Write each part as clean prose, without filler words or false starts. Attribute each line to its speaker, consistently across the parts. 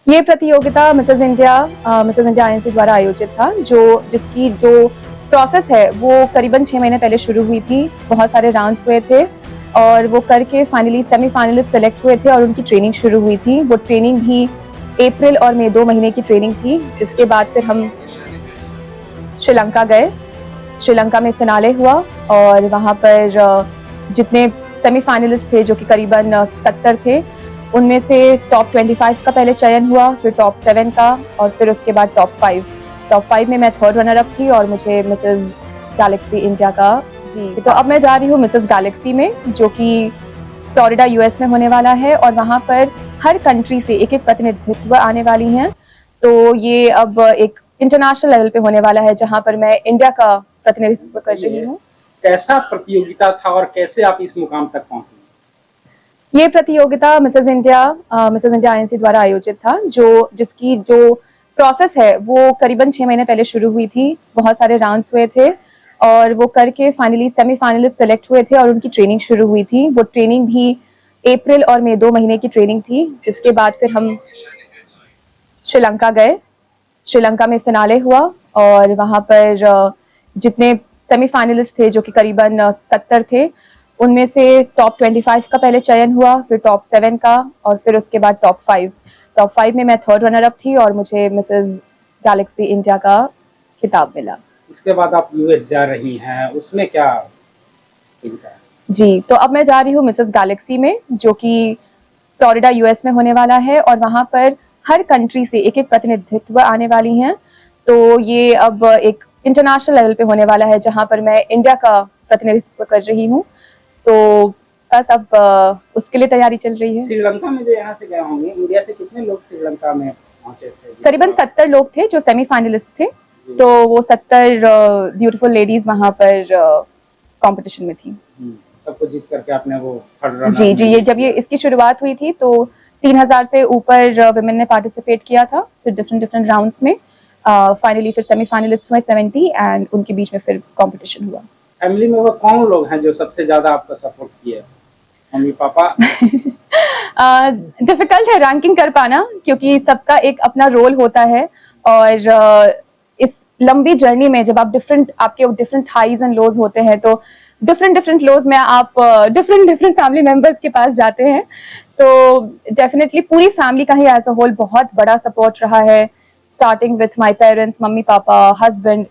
Speaker 1: ये प्रतियोगिता Mrs India INC द्वारा आयोजित था, जिसकी जो प्रोसेस है वो करीबन 6 महीने पहले शुरू हुई थी। बहुत सारे राउंड्स हुए थे और वो करके फाइनली सेमीफाइनलिस्ट सेलेक्ट हुए थे और उनकी ट्रेनिंग शुरू हुई थी। वो ट्रेनिंग भी अप्रैल और मई 2 महीने की ट्रेनिंग थी, जिसके बाद फिर हम श्रीलंका गए। श्रीलंका में फिनाले हुआ और वहाँ पर जितने सेमीफाइनलिस्ट थे, जो कि करीबन 70 थे, उनमें से टॉप 25 का पहले चयन हुआ, फिर टॉप 7 का और फिर उसके बाद टॉप 5। टॉप 5 में मैं थर्ड रनर अप थी और मुझे मिसेज गैलेक्सी इंडिया का जी। तो अब मैं जा रही हूँ मिसेज गैलेक्सी में, जो कि फ्लोरिडा यूएस में होने वाला है और वहाँ पर हर कंट्री से एक एक प्रतिनिधित्व आने वाली हैं। तो ये अब एक इंटरनेशनल लेवल पे होने वाला है, जहाँ पर मैं इंडिया का प्रतिनिधित्व कर रही हूँ।
Speaker 2: कैसा प्रतियोगिता था और कैसे आप इस मुकाम तक पहुंची?
Speaker 1: ये प्रतियोगिता मिसेज इंडिया आईएनसी द्वारा आयोजित था, जिसकी जो प्रोसेस है वो करीबन 6 महीने पहले शुरू हुई थी। बहुत सारे राउंड्स हुए थे और वो करके फाइनली सेमीफाइनलिस्ट सेलेक्ट हुए थे और उनकी ट्रेनिंग शुरू हुई थी। वो ट्रेनिंग भी अप्रैल और मई 2 महीने की ट्रेनिंग थी, जिसके बाद फिर हम श्रीलंका गए। श्रीलंका में फिनाले हुआ और वहाँ पर जितने सेमीफाइनलिस्ट थे, जो कि करीबन 70 थे, उनमें से टॉप 25 का पहले चयन हुआ, फिर टॉप 7 का और फिर उसके बाद टॉप 5। टॉप 5 में मैं थर्ड रनर अप थी और मुझे मिसेज गैलेक्सी इंडिया का खिताब मिला।
Speaker 2: इसके बाद आप यूएस जा रही हैं, उसमें क्या चिंता है?
Speaker 1: जी, तो अब मैं जा रही हूँ मिसेज गैलेक्सी में, जो कि फ्लोरिडा यूएस में होने वाला है और वहाँ पर हर कंट्री से एक एक प्रतिनिधित्व आने वाली हैं। तो ये अब एक इंटरनेशनल लेवल पे होने वाला है, जहाँ पर मैं इंडिया का प्रतिनिधित्व कर रही हूँ। तो बस अब उसके लिए तैयारी चल रही है।
Speaker 2: श्रीलंका में जो यहाँ से गए होंगे, इंडिया से कितने लोग श्रीलंका में पहुंचे थे?
Speaker 1: करीबन 70 लोग थे जो सेमीफाइनलिस्ट थे। तो वो 70 ब्यूटीफुल लेडीज वहाँ पर कंपटीशन में थी।
Speaker 2: सबको जीत करके आपने वो थर्ड रनर।
Speaker 1: जी, ये जब इसकी शुरुआत हुई थी तो 3000 से ऊपर विमेन ने पार्टिसिपेट किया था, फिर डिफरेंट राउंड्स में। फाइनली फिर सेमीफाइनलिस्ट हुए 70 एंड उनके बीच में फिर कंपटीशन हुआ।
Speaker 2: फैमिली में वो कौन लोग हैं जो सबसे ज्यादा आपका सपोर्ट किए? Mummy papa?
Speaker 1: डिफिकल्ट है रैंकिंग कर पाना, क्योंकि सबका एक अपना रोल होता है और इस लंबी जर्नी में जब आप आपके डिफरेंट हाईज एंड लोज होते हैं, तो डिफरेंट लोज में आप डिफरेंट फैमिली मेंबर्स के पास जाते हैं। तो डेफिनेटली पूरी फैमिली का ही एज अ होल बहुत बड़ा सपोर्ट रहा है, starting with my parents, mummy papa, husband,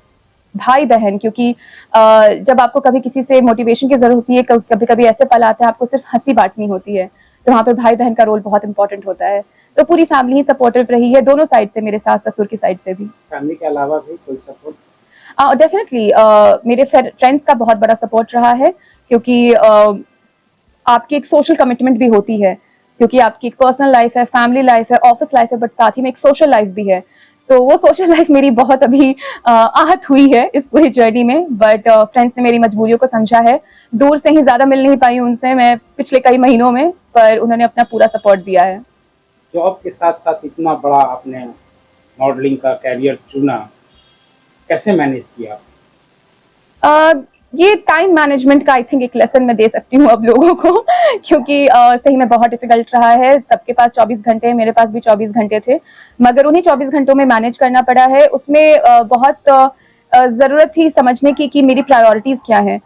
Speaker 1: भाई बहन। क्योंकि जब आपको कभी किसी से मोटिवेशन की जरूरत होती है, कभी कभी ऐसे पल आते हैं आपको सिर्फ हंसी बांटनी होती है, तो वहाँ पर भाई बहन का रोल बहुत इंपॉर्टेंट होता है। तो पूरी फैमिली ही सपोर्टिव रही है, दोनों साइड से, मेरे सास ससुर की साइड से भी।
Speaker 2: फैमिली के अलावा भी कोई सपोर्ट?
Speaker 1: डेफिनेटली मेरे फ्रेंड्स का बहुत बड़ा सपोर्ट रहा है, क्योंकि आपकी एक सोशल कमिटमेंट भी होती है, क्योंकि आपकी एक पर्सनल लाइफ है, फैमिली लाइफ है, ऑफिस लाइफ है, बट साथ ही में एक सोशल लाइफ भी है। तो वो सोशल लाइफ मेरी बहुत अभी आहत हुई है इस पूरी जर्नी में, बट फ्रेंड्स ने मेरी मजबूरियों को समझा है। दूर से ही ज्यादा मिल नहीं पाई उनसे मैं पिछले कई महीनों में, पर उन्होंने अपना पूरा सपोर्ट दिया है।
Speaker 2: जॉब के साथ साथ इतना बड़ा आपने मॉडलिंग का कैरियर चुना, कैसे मैनेज किया?
Speaker 1: ये टाइम मैनेजमेंट का आई थिंक एक लेसन मैं दे सकती हूँ अब लोगों को, क्योंकि सही में बहुत डिफिकल्ट रहा है। सबके पास 24 घंटे, मेरे पास भी 24 घंटे थे, मगर उन्हीं 24 घंटों में मैनेज करना पड़ा है। उसमें बहुत जरूरत थी समझने की कि मेरी प्रायोरिटीज क्या हैं।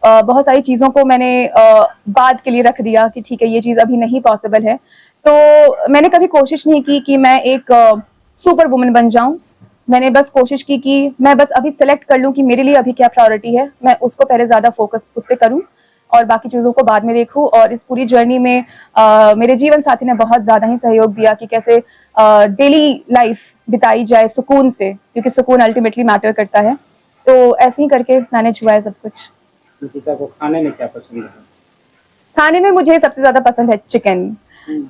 Speaker 1: बहुत सारी चीज़ों को मैंने बाद के लिए रख दिया कि ठीक है, ये चीज़ अभी नहीं पॉसिबल है। तो मैंने कभी कोशिश नहीं की कि मैं एक सुपर वुमन बन जाऊं। मैंने बस कोशिश की कि मैं बस अभी सेलेक्ट कर लूं कि मेरे लिए अभी क्या प्रायोरिटी है, मैं उसको पहले ज़्यादा फोकस उस पर करूं और बाकी चीज़ों को बाद में देखूं। और इस पूरी जर्नी में मेरे जीवन साथी ने बहुत ज़्यादा ही सहयोग दिया कि कैसे डेली लाइफ बिताई जाए सुकून से, क्योंकि सुकून अल्टीमेटली मैटर करता है। तो ऐसे ही करके मैनेज हुआ है सब कुछ।
Speaker 2: निकिता को खाने में क्या पसंद है?
Speaker 1: खाने में मुझे सबसे ज़्यादा पसंद है चिकन।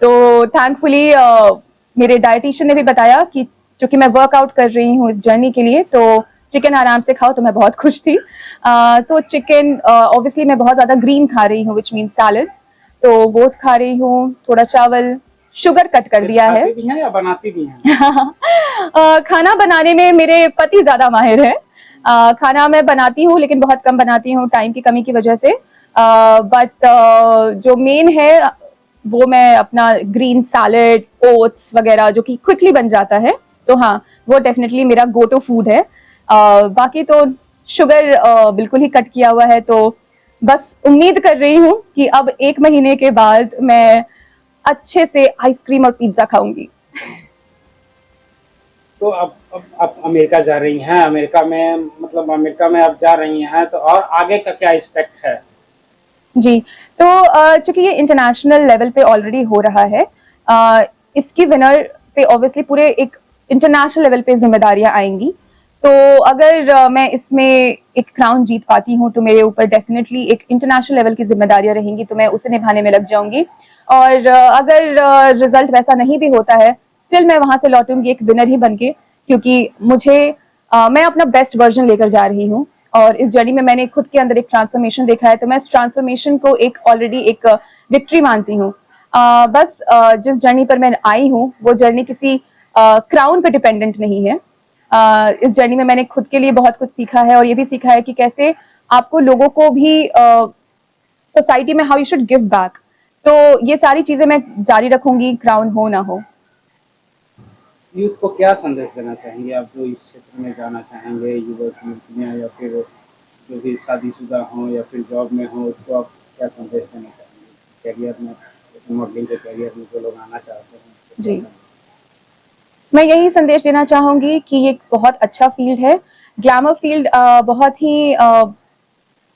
Speaker 1: तो थैंकफुली मेरे डाइटिशियन ने भी बताया कि चूंकि मैं वर्कआउट कर रही हूँ इस जर्नी के लिए, तो चिकन आराम से खाओ, तो मैं बहुत खुश थी। तो चिकन ऑब्वियसली मैं बहुत ज़्यादा ग्रीन खा रही हूँ, विच मीन सैलड्स, तो वो खा रही हूँ। थोड़ा चावल, शुगर कट कर दिया है।
Speaker 2: भी हैं या बनाती भी हैं?
Speaker 1: खाना बनाने में मेरे पति ज़्यादा माहिर है। खाना मैं बनाती हूँ लेकिन बहुत कम बनाती हूँ टाइम की कमी की वजह से। बट जो मेन है वो मैं अपना ग्रीन सैलेड, ओट्स वगैरह जो कि क्विकली बन जाता है, तो हाँ वो डेफिनेटली मेरा गो टू फूड है। बाकी तो शुगर बिल्कुल ही कट किया हुआ है, तो बस उम्मीद कर रही हूँ कि अब 1 महीने के बाद मैं अच्छे से आइसक्रीम और पिज्जा खाऊंगी।
Speaker 2: तो अब आप अमेरिका जा रही हैं, अमेरिका में मतलब अमेरिका में आप जा रही हैं, तो और आगे का क्या एक्सपेक्ट है?
Speaker 1: जी, तो चूंकि ये इंटरनेशनल लेवल पे ऑलरेडी हो रहा है, इसकी विनर पे ऑब्वियसली पूरे एक इंटरनेशनल लेवल पे जिम्मेदारियां आएंगी। तो अगर मैं इसमें एक क्राउन जीत पाती हूँ तो मेरे ऊपर डेफिनेटली एक इंटरनेशनल लेवल की जिम्मेदारियां रहेंगी, तो मैं उसे निभाने में लग जाऊंगी। और अगर रिजल्ट वैसा नहीं भी होता है, स्टिल मैं वहां से लौटूंगी एक विनर ही बनके, क्योंकि मैं अपना बेस्ट वर्जन लेकर जा रही हूँ। और इस जर्नी में मैंने खुद के अंदर एक ट्रांसफॉर्मेशन देखा है, तो मैं इस ट्रांसफॉर्मेशन को एक ऑलरेडी एक विक्ट्री मानती हूँ। बस जिस जर्नी पर मैं आई हूँ वो जर्नी किसी क्राउन पे डिपेंडेंट नहीं है। इस जर्नी में मैंने खुद के लिए बहुत कुछ सीखा है, और ये भी सीखा है कि कैसे आपको लोगों को भी सोसाइटी में how you should give back. तो ये सारी चीजें मैं जारी रखूंगी, क्राउन हो ना हो।
Speaker 2: यूथ को क्या संदेश देना चाहेंगे आप, जो इस क्षेत्र में जाना चाहेंगे, युवक युवतियाँ या फिर जो भी शादीशुदा हों या फिर जॉब में हों, उसको आप क्या संदेश देना चाहेंगे करियर में, जैसे मॉडलिंग के करियर में जो लोग आना चाहते हैं उसको क्या
Speaker 1: जी,
Speaker 2: संदेश?
Speaker 1: मैं यही संदेश देना चाहूंगी कि ये एक बहुत अच्छा फील्ड है। ग्लैमर फील्ड बहुत ही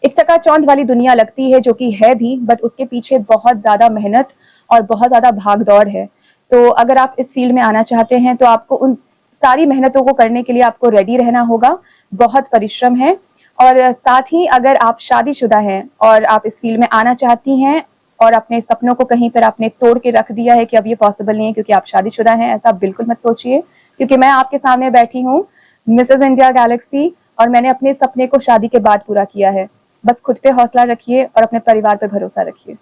Speaker 1: एक चकाचौंध वाली दुनिया लगती है, जो कि है भी, बट उसके पीछे बहुत ज्यादा मेहनत और बहुत ज्यादा भाग दौड़ है। तो अगर आप इस फील्ड में आना चाहते हैं तो आपको उन सारी मेहनतों को करने के लिए आपको रेडी रहना होगा। बहुत परिश्रम है। और साथ ही अगर आप शादीशुदा हैं और आप इस फील्ड में आना चाहती हैं और अपने सपनों को कहीं पर आपने तोड़ के रख दिया है कि अब ये पॉसिबल नहीं है क्योंकि आप शादीशुदा हैं, ऐसा बिल्कुल मत सोचिए, क्योंकि मैं आपके सामने बैठी हूँ, मिसेज इंडिया गैलेक्सी, और मैंने अपने सपने को शादी के बाद पूरा किया है। बस खुद पे हौसला रखिए और अपने परिवार पर भरोसा रखिए।